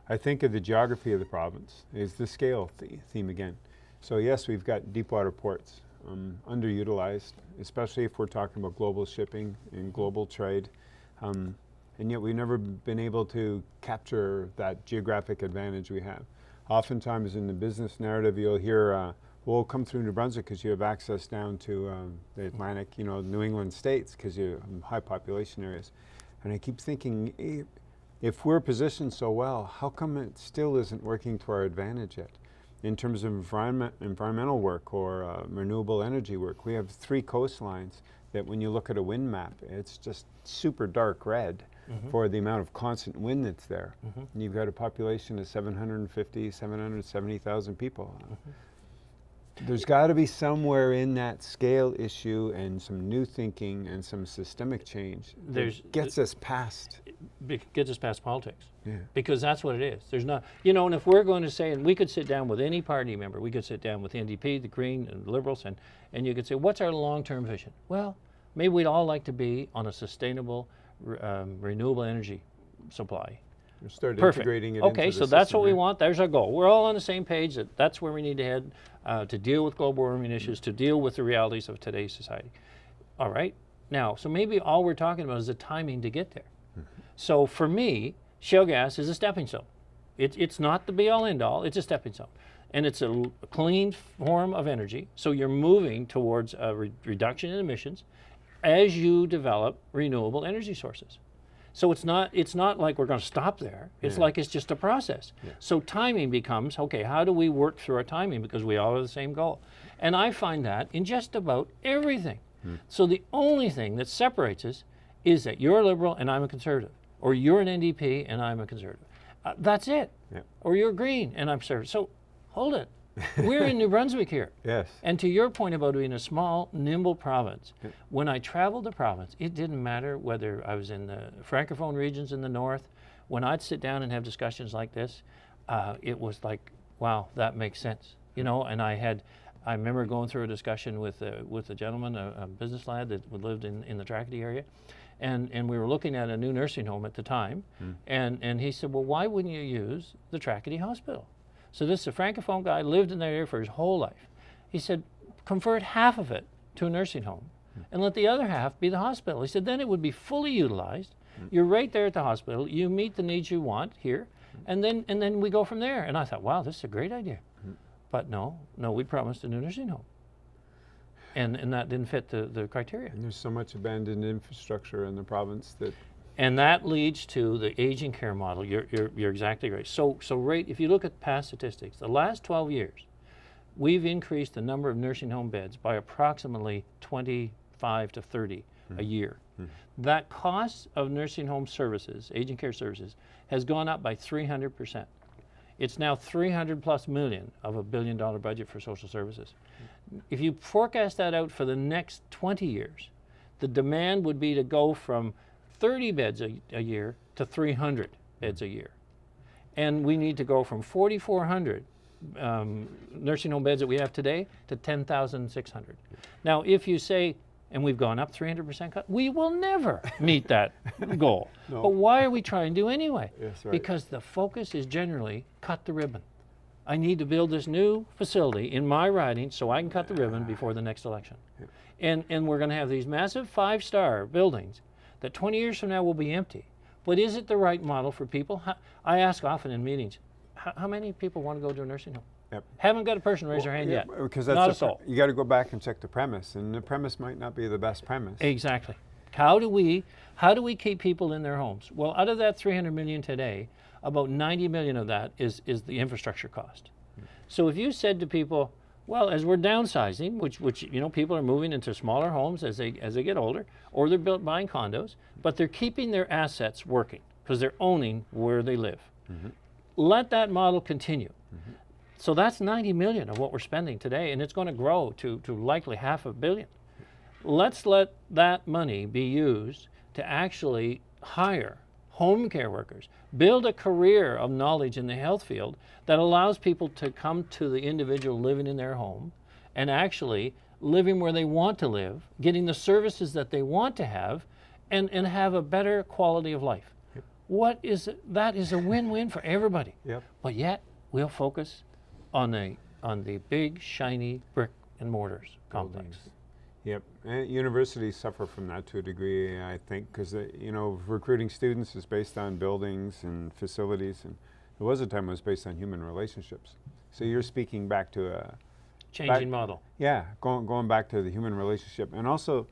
I think of the geography of the province is the scale theme again. So yes, we've got deep water ports, underutilized, especially if we're talking about global shipping and global trade. And yet we've never been able to capture that geographic advantage we have. Oftentimes in the business narrative, you'll hear, well, come through New Brunswick because you have access down to the Atlantic, New England states because you're in high population areas. And I keep thinking, if we're positioned so well, how come it still isn't working to our advantage yet? In terms of environmental work or renewable energy work, we have 3 coastlines that when you look at a wind map, it's just super dark red for the amount of constant wind that's there. And you've got a population of 750, 770,000 people. There's got to be somewhere in that scale issue and some new thinking and some systemic change that gets us past. Gets us past politics. Yeah. Because that's what it is. There's not, you know, and if we're going to say, and we could sit down with any party member, we could sit down with the NDP, the Green, and the Liberals, and you could say, what's our long-term vision? Well, maybe we'd all like to be on a sustainable, renewable energy supply. Start Perfect. integrating it okay, into so the that's system, what we right? want. There's our goal. We're all on the same page. That's where we need to head to deal with global warming issues, to deal with the realities of today's society. All right. Now, so maybe all we're talking about is the timing to get there. So for me, shale gas is a stepping stone. It's not the be-all, end-all. It's a stepping stone. And it's a clean form of energy. So you're moving towards a reduction in emissions as you develop renewable energy sources. So it's not like we're going to stop there. It's like it's just a process. Yeah. So timing becomes, okay, how do we work through our timing, because we all have the same goal? And I find that in just about everything. So the only thing that separates us is that you're a Liberal and I'm a Conservative, or you're an NDP and I'm a Conservative. That's it. Yeah. Or you're Green and I'm Conservative. So hold it. We're in New Brunswick here. Yes. And to your point about being a small, nimble province, when I traveled the province, it didn't matter whether I was in the Francophone regions in the north. When I'd sit down and have discussions like this, it was like, wow, that makes sense. You know, and I remember going through a discussion with a gentleman, a business lad that lived in the Tracadie area, and we were looking at a new nursing home at the time, and he said, well, why wouldn't you use the Tracadie Hospital? So this is a Francophone guy, lived in that area for his whole life. He said, convert half of it to a nursing home and let the other half be the hospital. He said, then it would be fully utilized. You're right there at the hospital. You meet the needs you want here, and then we go from there. And I thought, wow, this is a great idea. But no, we promised a new nursing home. And that didn't fit the criteria. And there's so much abandoned infrastructure in the province that... And that leads to the aging care model. You're exactly right. So if you look at past statistics, the last 12 years, we've increased the number of nursing home beds by approximately 25 to 30 a year. That cost of nursing home services, aging care services, has gone up by 300%. It's now $300+ million of $1 billion budget for social services. If you forecast that out for the next 20 years, the demand would be to go from 30 beds a year to 300 beds a year. And we need to go from 4,400 nursing home beds that we have today to 10,600. Now, if you say, and we've gone up 300% cut, we will never meet that goal. No. But why are we trying to anyway? Yes, right. Because the focus is generally cut the ribbon. I need to build this new facility in my riding so I can cut the ribbon before the next election. Yeah. And we're going to have these massive 5-star buildings that 20 years from now will be empty. But is it the right model for people? I ask often in meetings, how many people want to go to a nursing home? Yep. Haven't got a person raise their hand yet. Because that's not a soul. You got to go back and check the premise, and the premise might not be the best premise. Exactly. How do we keep people in their homes? Well, out of that $300 million today, about $90 million of that is the infrastructure cost. So if you said to people, well, as we're downsizing, which you know, people are moving into smaller homes as they get older, or they're buying condos, but they're keeping their assets working because they're owning where they live. Let that model continue. So that's 90 million of what we're spending today, and it's going to grow to likely $500 million. Let's let that money be used to actually hire home care workers, build a career of knowledge in the health field that allows people to come to the individual living in their home and actually living where they want to live, getting the services that they want to have, and have a better quality of life. Yep. That is a win-win for everybody. Yep. But yet we'll focus on the big, shiny brick and mortars complex. Yep, and universities suffer from that to a degree, I think, because you know, recruiting students is based on buildings and facilities, and there was a time it was based on human relationships. So you're speaking back to a changing model. Yeah, going back to the human relationship, and also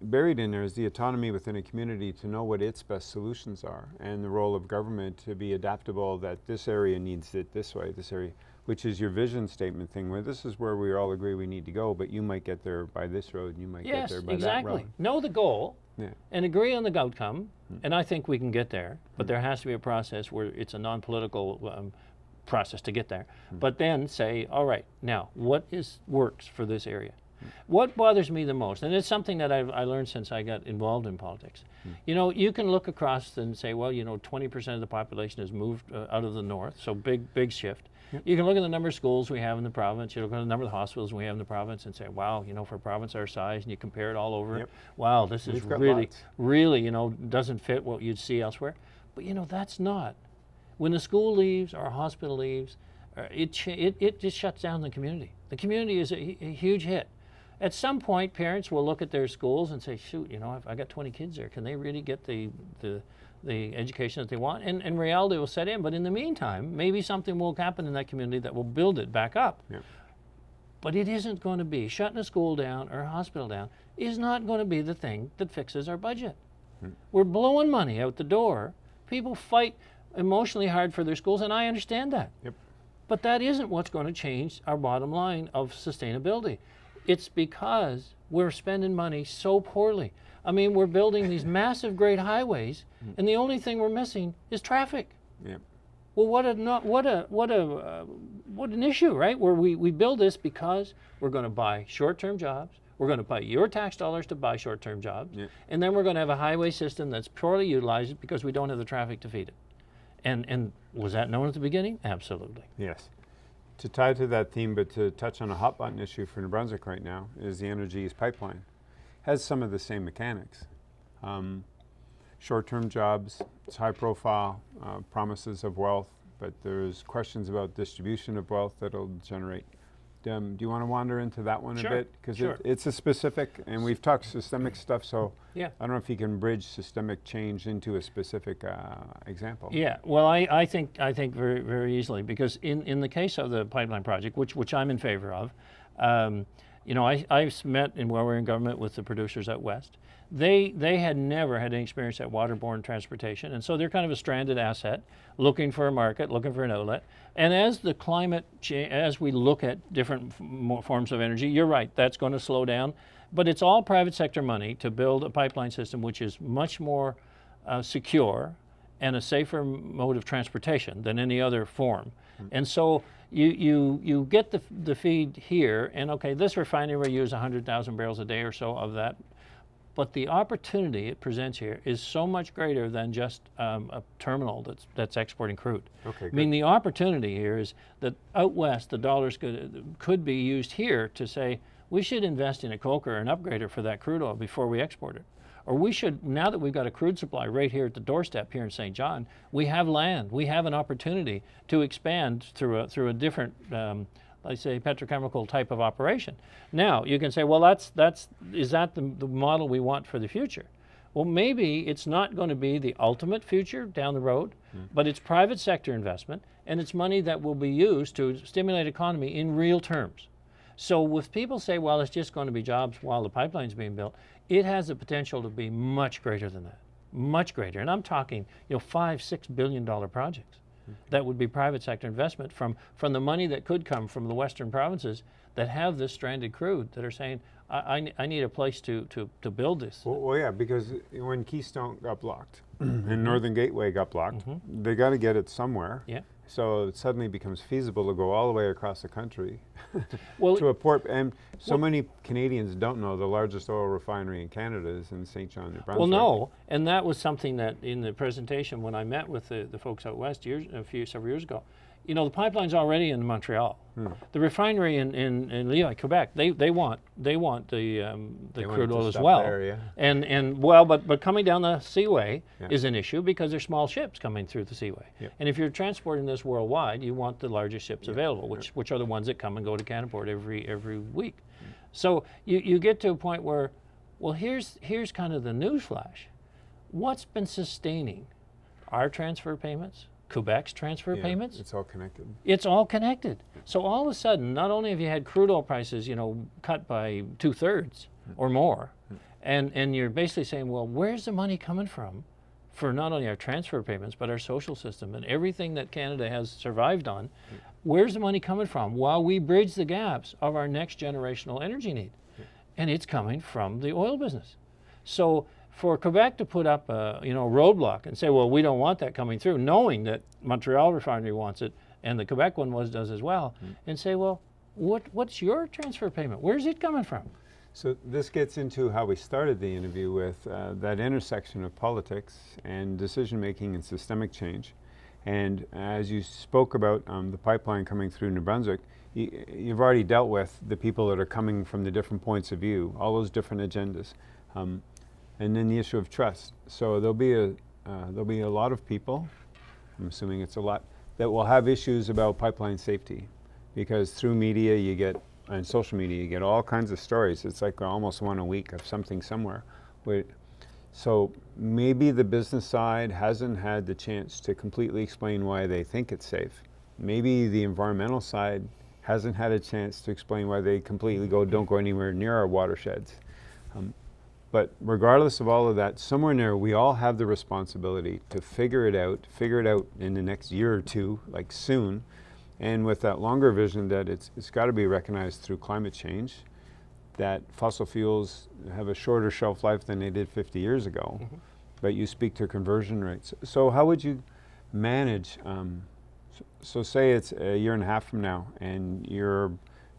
buried in there is the autonomy within a community to know what its best solutions are, and the role of government to be adaptable. That this area needs it this way, this area. Which is your vision statement thing, where this is where we all agree we need to go, but you might get there by this road, and you might get there by that road. Know the goal and agree on the outcome, and I think we can get there, but there has to be a process where it's a non-political process to get there. But then say, all right, now what works for this area? What bothers me the most, and it's something that I learned since I got involved in politics. You know, you can look across and say, well, you know, 20% of the population has moved out of the north, so big shift. You can look at the number of schools we have in the province, you look at the number of hospitals we have in the province and say, wow, you know, for a province our size, and you compare it all over, wow, this is really, you know, doesn't fit what you'd see elsewhere. But, you know, that's not. When the school leaves or a hospital leaves, it just shuts down the community. The community is a huge hit. At some point, parents will look at their schools and say, shoot, you know, I got 20 kids there. Can they really get the education that they want? And reality will set in. But in the meantime, maybe something will happen in that community that will build it back up. But it isn't going to be, shutting a school down or a hospital down is not going to be the thing that fixes our budget. We're blowing money out the door. People fight emotionally hard for their schools, and I understand that. But that isn't what's going to change our bottom line of sustainability. It's because we're spending money so poorly. I mean, we're building these massive, great highways, and the only thing we're missing is traffic. Well, what an issue, right? Where we build this because we're going to buy short-term jobs. We're going to buy your tax dollars to buy short-term jobs, and then we're going to have a highway system that's poorly utilized because we don't have the traffic to feed it. And was that known at the beginning? Absolutely. Yes. To tie to that theme, but to touch on a hot button issue for New Brunswick right now, is the Energy East pipeline. Has some of the same mechanics. Short-term jobs, it's high profile, promises of wealth, but there's questions about distribution of wealth that'll generate. Do you want to wander into that one a bit? Because it's a specific, and we've talked systemic stuff, so I don't know if you can bridge systemic change into a specific example. Yeah, well, I think very, very easily, because in the case of the pipeline project, which I'm in favor of, you know, I've met while we were in government with the producers out west. They had never had any experience at waterborne transportation, and so they're kind of a stranded asset, looking for a market, looking for an outlet. And as the climate as we look at different forms of energy, you're right, that's going to slow down. But it's all private sector money to build a pipeline system which is much more secure and a safer mode of transportation than any other form. And so you get the feed here, and okay, this refinery will use 100,000 barrels a day or so of that. But the opportunity it presents here is so much greater than just a terminal that's exporting crude. Okay, I mean, the opportunity here is that out west, the dollars could be used here to say, we should invest in a coker or an upgrader for that crude oil before we export it. Or we should, now that we've got a crude supply right here at the doorstep here in St. John, we have land, we have an opportunity to expand through a different I say petrochemical type of operation. Now you can say, well, is that the model we want for the future? Well, maybe it's not going to be the ultimate future down the road, but it's private sector investment, and it's money that will be used to stimulate economy in real terms. So if people say, well, it's just going to be jobs while the pipeline's being built, it has the potential to be much greater than that, much greater. And I'm talking, you know, $5–6 billion projects. That would be private sector investment from the money that could come from the western provinces that have this stranded crude, that are saying, I need a place to build this. Well, yeah, because when Keystone got blocked and Northern Gateway got blocked, they got to get it somewhere. So it suddenly becomes feasible to go all the way across the country to a port. And so many Canadians don't know the largest oil refinery in Canada is in St. John, New Brunswick. Well, no, and that was something that in the presentation when I met with the folks out west several years ago, you know, the pipeline's already in Montreal. The refinery in Lévis, Quebec, they want the crude oil as well. There, And well, but coming down the seaway is an issue because there's small ships coming through the seaway. And if you're transporting this worldwide, you want the largest ships available, which are the ones that come and go to Canada every week. So you get to a point where, well, here's kind of the news flash. What's been sustaining our transfer payments? Quebec's transfer payments. It's all connected. It's all connected. So all of a sudden, not only have you had crude oil prices, you know, cut by 2/3 or more, and you're basically saying, well, where's the money coming from for not only our transfer payments, but our social system and everything that Canada has survived on? Where's the money coming from while we bridge the gaps of our next generational energy need? And it's coming from the oil business. So for Quebec to put up a roadblock and say, well, we don't want that coming through, knowing that Montreal refinery wants it and the Quebec one does as well, and say, well, what's your transfer payment? Where's it coming from? So this gets into how we started the interview with that intersection of politics and decision-making and systemic change. And as you spoke about the pipeline coming through New Brunswick, you've already dealt with the people that are coming from the different points of view, all those different agendas. And then the issue of trust. So there'll be a lot of people, I'm assuming it's a lot, that will have issues about pipeline safety, because through media you get, and social media, you get all kinds of stories. It's like almost one a week of something somewhere. So maybe the business side hasn't had the chance to completely explain why they think it's safe. Maybe the environmental side hasn't had a chance to explain why they completely don't go anywhere near our watersheds. But regardless of all of that, somewhere in there, we all have the responsibility to figure it out in the next year or two, like soon, and with that longer vision that it's got to be recognized through climate change, that fossil fuels have a shorter shelf life than they did 50 years ago, but you speak to conversion rates. So how would you manage, so say it's a year and a half from now, and you're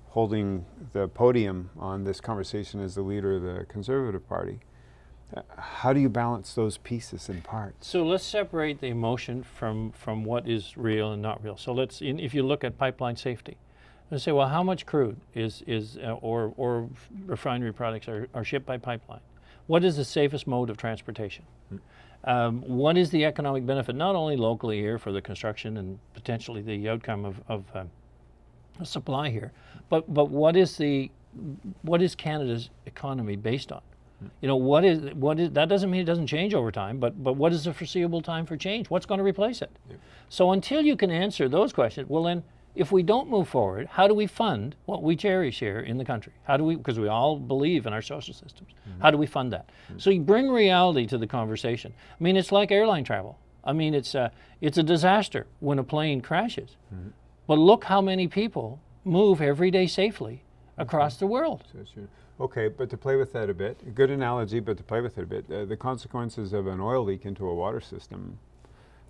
holding the podium on this conversation as the leader of the Conservative Party. How do you balance those pieces and parts? So let's separate the emotion from what is real and not real. So if you look at pipeline safety, let's say, well, how much crude or refinery products are shipped by pipeline? What is the safest mode of transportation? What is the economic benefit, not only locally here for the construction and potentially the outcome of supply here, but what is Canada's economy based on? You know, what is that doesn't mean it doesn't change over time, but what is the foreseeable time for change? What's going to replace it? Yep. So until you can answer those questions, well then, if we don't move forward, how do we fund what we cherish here in the country? How do we, because we all believe in our social systems, how do we fund that? So you bring reality to the conversation. I mean, it's like airline travel. I mean, it's a disaster when a plane crashes. But look how many people move every day safely across the world. Okay, but to play with that a bit, good analogy, but to play with it a bit, the consequences of an oil leak into a water system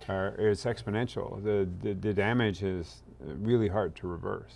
is exponential. The damage is really hard to reverse.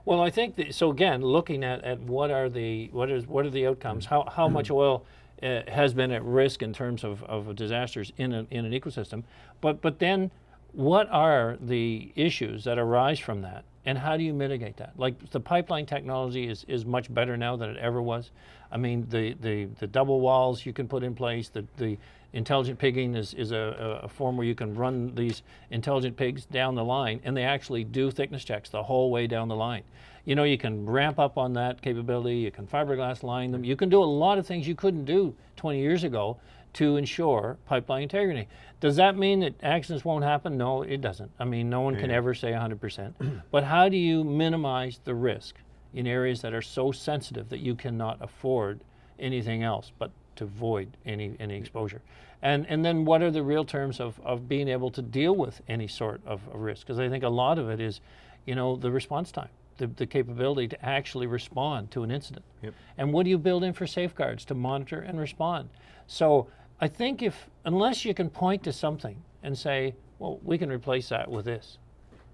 Well, I think so. Again, looking at what are the outcomes? How much oil has been at risk in terms of disasters in an ecosystem, but then what are the issues that arise from that, and how do you mitigate that? Like the pipeline technology is much better now than it ever was. I mean, the double walls you can put in place, the intelligent pigging is a form where you can run these intelligent pigs down the line, and they actually do thickness checks the whole way down the line. You know, you can ramp up on that capability, you can fiberglass line them, you can do a lot of things you couldn't do 20 years ago to ensure pipeline integrity. Does that mean that accidents won't happen? No, it doesn't. I mean, no one can ever say 100%. But how do you minimize the risk in areas that are so sensitive that you cannot afford anything else but to avoid any exposure? And then what are the real terms of being able to deal with any sort of risk? Because I think a lot of it is, you know, the response time, the capability to actually respond to an incident. Yep. And what do you build in for safeguards to monitor and respond? So I think unless you can point to something and say, well, we can replace that with this,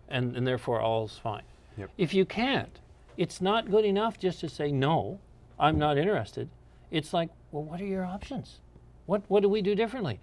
and therefore all's fine. Yep. If you can't, it's not good enough just to say, no, I'm not interested. It's like, well, what are your options? What do we do differently?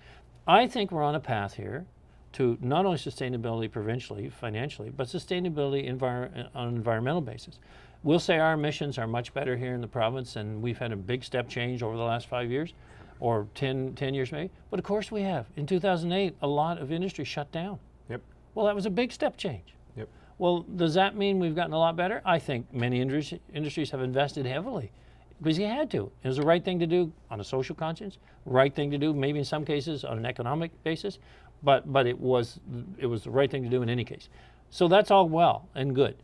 I think we're on a path here to not only sustainability provincially, financially, but sustainability on an environmental basis. We'll say our emissions are much better here in the province, and we've had a big step change over the last 5 years, or 10 years maybe. But of course we have. In 2008, a lot of industry shut down. Yep. Well, that was a big step change. Yep. Well, does that mean we've gotten a lot better? I think many industries have invested heavily because you had to. It was the right thing to do on a social conscience, right thing to do maybe in some cases on an economic basis, but it was the right thing to do in any case. So that's all well and good.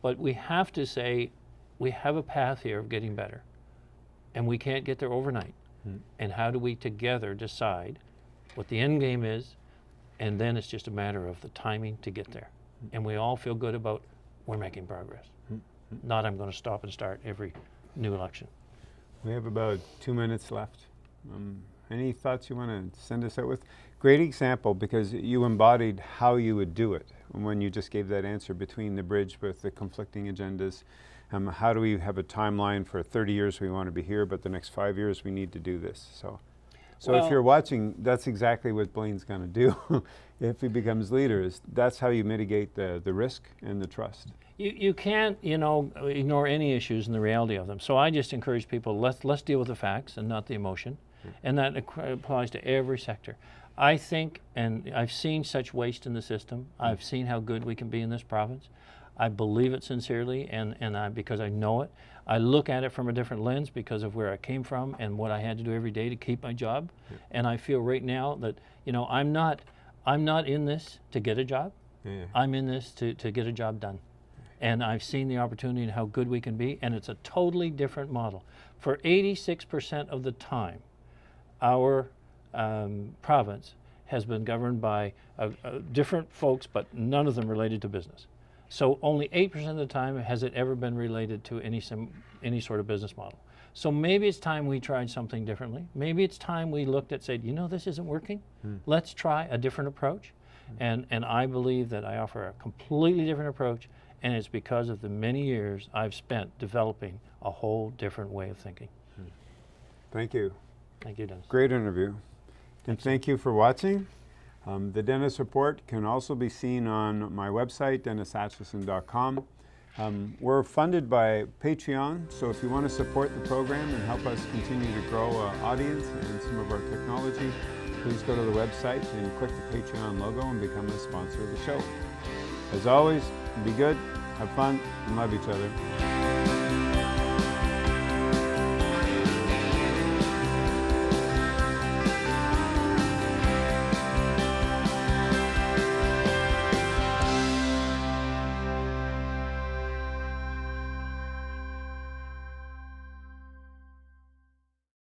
But we have to say we have a path here of getting better, and we can't get there overnight. And how do we together decide what the end game is, and then it's just a matter of the timing to get there. And we all feel good about we're making progress. Not I'm going to stop and start every new election. We have about 2 minutes left. Any thoughts you want to send us out with? Great example, because you embodied how you would do it when you just gave that answer between the bridge with the conflicting agendas. How do we have a timeline for 30 years we want to be here, but the next 5 years we need to do this? So Well, if you're watching, that's exactly what Blaine's going to do if he becomes leader. That's how you mitigate the risk and the trust. you can't, you know, ignore any issues and the reality of them. So I just encourage people, let's deal with the facts and not the emotion. And that applies to every sector. I think, and I've seen such waste in the system. I've seen how good we can be in this province. I believe it sincerely, and because I know it. I look at it from a different lens because of where I came from and what I had to do every day to keep my job. And I feel right now that, you know, I'm not in this to get a job. I'm in this to get a job done. And I've seen the opportunity and how good we can be, and it's a totally different model. For 86% of the time, our province has been governed by different folks, but none of them related to business. So only 8% of the time has it ever been related to any sort of business model. So maybe it's time we tried something differently. Maybe it's time we looked at, said, you know, this isn't working. Let's try a different approach. And I believe that I offer a completely different approach, and it's because of the many years I've spent developing a whole different way of thinking. Thank you. Thank you, Dennis. Great interview. And thank you for watching. The Dennis Report can also be seen on my website, DennisAtchison.com. We're funded by Patreon, so if you want to support the program and help us continue to grow our audience and some of our technology, please go to the website and click the Patreon logo and become a sponsor of the show. As always, be good, have fun, and love each other.